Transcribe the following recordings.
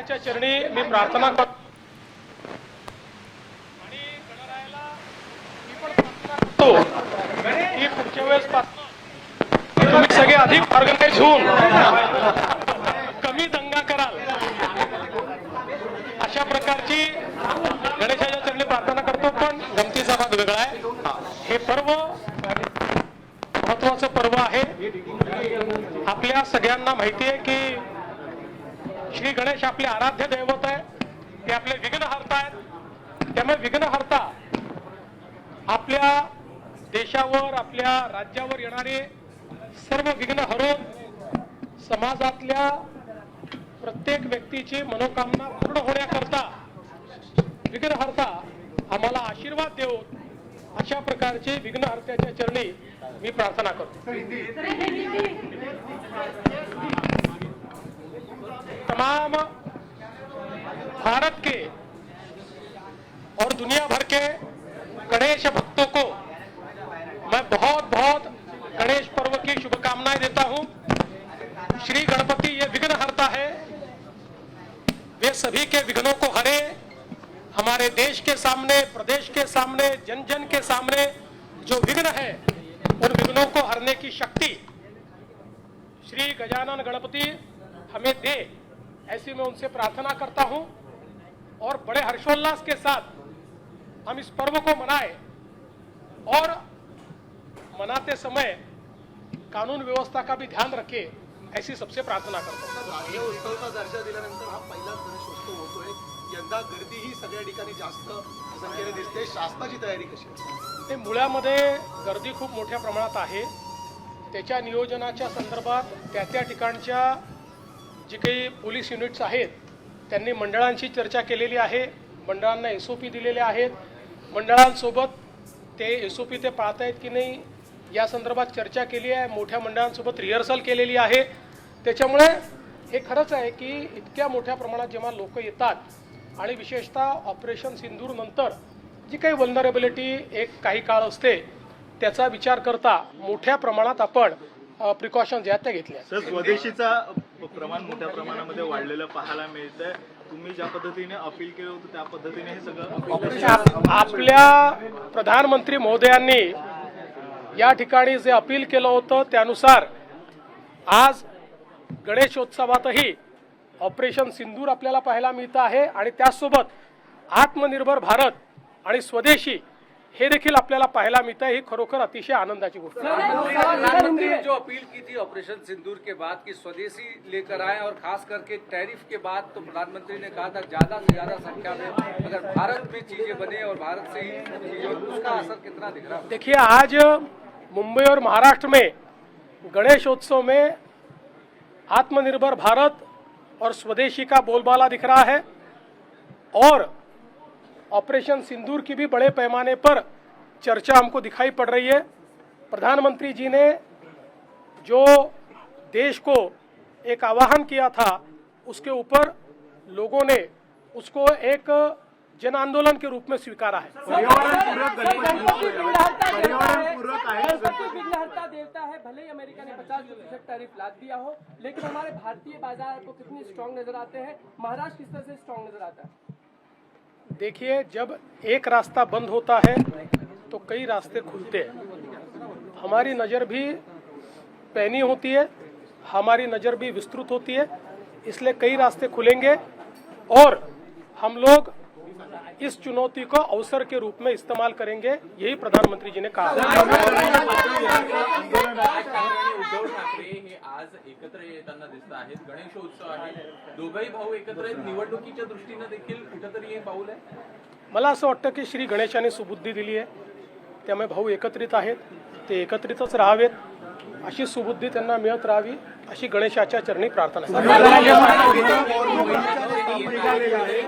गणेशाच्या चरणी मी प्रार्थना करतो आणि गणरायाला मी पण प्रार्थना करतो की पुढच्या वेळेस तुम्ही सगळे अधिक ऑर्गनाइज होऊन कमी दंगा कराल अशा प्रकारची गणेशाच्या चरणी प्रार्थना करतो। पण गमतीचा भाग वेगळा आहे। हे पर्व महत्वाचं पर्व आहे। आपल्या सगळ्यांना माहिती आहे की श्री गणेश आपले आराध्य दैवत आहे, ते आपले विघ्नहर्ता आहेत। त्यामुळे विघ्नहर्ता आपल्या देशावर आपल्या राज्यावर येणारे सर्व विघ्न हरून समाजातल्या प्रत्येक व्यक्तीची मनोकामना पूर्ण होण्याकरता विघ्नहर्ता आम्हाला आशीर्वाद देऊ अशा प्रकारचे विघ्नहर्त्याच्या चरणी मी प्रार्थना करतो। तमाम भारत के और दुनिया भर के गणेश भक्तों को मैं बहुत बहुत गणेश पर्व की शुभकामनाएं देता हूं। श्री गणपति ये विघ्नहर्ता है, वे सभी के विघ्नों को हरे। हमारे देश के सामने, प्रदेश के सामने, जन जन के सामने जो विघ्न है उन विघ्नों को हरने की शक्ति श्री गजानन गणपति हमें दे, ऐसी मैं उनसे प्रार्थना करता हूं। और बड़े हर्षोल्लास के साथ हम इस पर्व को मनाएं और मनाते समय कानून व्यवस्था का भी ध्यान रखें, ऐसी सबसे प्रार्थना करता हूं। राज्य उत्सवाचा दर्जा दिल्यानंतर हा पहिलाच गणेशोत्सव होतोय। यंदा गर्दी ही सगळ्या ठिकाणी जास्त संख्येने दिसते। शासनाची तयारी कशी आहे? मुळामध्ये गर्दी खूप मोठ्या प्रमाणात आहे। त्याच्या नियोजनाच्या संदर्भात त्या ठिकाणच्या जी काही पोलीस युनिट्स आहेत त्यांनी मंडळांशी चर्चा केलेली आहे, मंडळांना SOP दिलेले आहेत। मंडळांसोबत ते SOP ते पाळतायत की नाही या संदर्भात चर्चा केली आहे। मोठ्या मंडळांसोबत रिहर्सल केलेली आहे। त्याच्यामुळे हे खरंच आहे की इतक्या मोठ्या प्रमाणात जेव्हा लोक येतात आणि विशेषतः ऑपरेशन सिंदूर नंतर जी काही वल्नरेबिलिटी एक काही काळ असते त्याचा विचार करता मोठ्या प्रमाणात आपण प्रिकॉशन्स ज्या त्या घेतल्या। सर, स्वदेशीचा प्रमाण मोठ्या प्रमाणामध्ये वाढलेलं पाहायला मिळतंय। तुम्ही ज्या पद्धतीने अपील केलं होतं त्या पद्धतीने हे सगळं आपल्या प्रधानमंत्री महोदयांनी या ठिकाणी जे अपील केलं होतं त्यानुसार आज गणेशोत्सवातही ऑपरेशन सिंदूर आपल्याला पाहायला मिळतं आहे आणि त्यासोबत आत्मनिर्भर भारत आणि स्वदेशी हे देखील आपल्याला पाहायला मिळतं आहे। ही खरोखर अतिशय आनंदाची गोष्ट आहे। प्रधानमंत्री ने जो अपील की थी ऑपरेशन सिंदूर के बाद कि स्वदेशी लेकर आए और खास करके टैरिफ के बाद, तो प्रधानमंत्री ने कहा था ज्यादा से ज्यादा संख्या में अगर भारत में चीजें बने और भारत से ही चीजें, उसका असर कितना दिख रहा है? देखिए, आज मुंबई और महाराष्ट्र में गणेशोत्सव में आत्मनिर्भर भारत और स्वदेशी का बोलबाला दिख रहा है और ऑपरेशन सिंदूर की भी बड़े पैमाने पर चर्चा हमको दिखाई पड़ रही है। प्रधानमंत्री जी ने जो देश को एक आह्वान किया था उसके ऊपर लोगों ने उसको एक जन आंदोलन के रूप में स्वीकारा है। विघ्नहर्ता देवता है, भले ही अमेरिका ने 50% टैरिफ लाद दिया हो, लेकिन हमारे भारतीय बाजार को कितनी स्ट्रांग नजर आते हैं? महाराष्ट्र किस तरह से स्ट्रांग नजर आता है? देखिए, जब एक रास्ता बंद होता है तो कई रास्ते खुलते हैं। हमारी नज़र भी पैनी होती है, हमारी नज़र भी विस्तृत होती है, इसलिए कई रास्ते खुलेंगे और हम लोग इस चुनौती को अवसर के रूप में इस्तेमाल करेंगे, यही प्रधानमंत्री जी ने कहा। उद्धव ठाकरे हे आज एकत्र येताना दिसत आहेत। गणेशोत्सव आहे, दोघंही भाऊ एकत्र आहेत। निवडणुकीच्या दृष्टीने देखील कुठेतरी हे पाऊल आहे। मला असं वाटतं की श्री गणेशाने सुबुद्धी दिली आहे, त्यामुळे भाऊ एकत्रित आहेत, ते एकत्रितच राहावेत, अशी सुबुद्धी त्यांना मिळत राहावी अशी गणेशाच्या चरणी प्रार्थना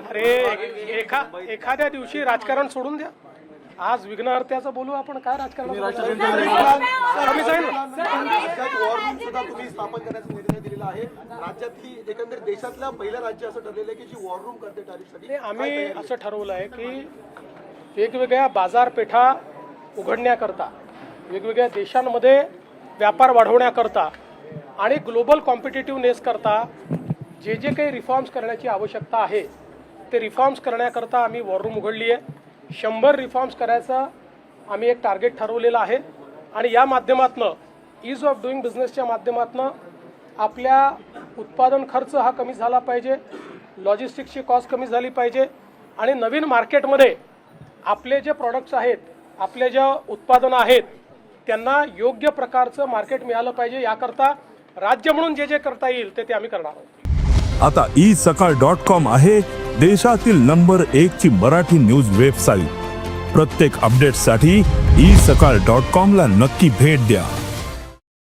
अरे एखाद्या दिवशी राजकारण सोडून द्या, आज विघ्नहर्त्याचं बोलू आपण, काय राजकारण सुद्धा तुम्ही स्थापन करण्याचा निर्णय दिलेला आहे। राज्यातली एकंदर देशातल्या पहिलं राज्य असं ठरलेलं आहे की जी वॉर रूम करते टॅरिफसाठी। आम्ही असं ठरवलं आहे की वेगवेगळ्या बाजारपेठा उघडण्याकरता, वेगवेगळ्या देशांमध्ये व्यापार वाढवण्याकरता आणि ग्लोबल कॉम्पिटिटिव्हनेस करता जे जे काही रिफॉर्म्स करण्याची आवश्यकता आहे ते रिफॉर्म्स करण्याकरता आम्ही वॉर रूम उघडली आहे. 100 रिफॉर्म्स करायचा आम्ही एक टार्गेट ठरवलेलं आहे आणि या माध्यमातनं ईज ऑफ डुईंग बिझनेसच्या माध्यमातनं आपल्या उत्पादन खर्च हा कमी झाला पाहिजे, लॉजिस्टिक्सची कॉस्ट कमी झाली पाहिजे आणि नवीन मार्केटमध्ये आपले जे प्रॉडक्ट्स आहेत, आपले जे उत्पादनं आहेत त्यांना योग्य प्रकारचं मार्केट मिळालं पाहिजे. याकरता राज्य म्हणून जे जे करता येईल ते आम्ही करणार आहोत. आता isakal.com आहे देशातील नंबर 1 ची मराठी न्यूज वेबसाईट. प्रत्येक अपडेटसाठी isakal.com ला नक्की भेट द्या.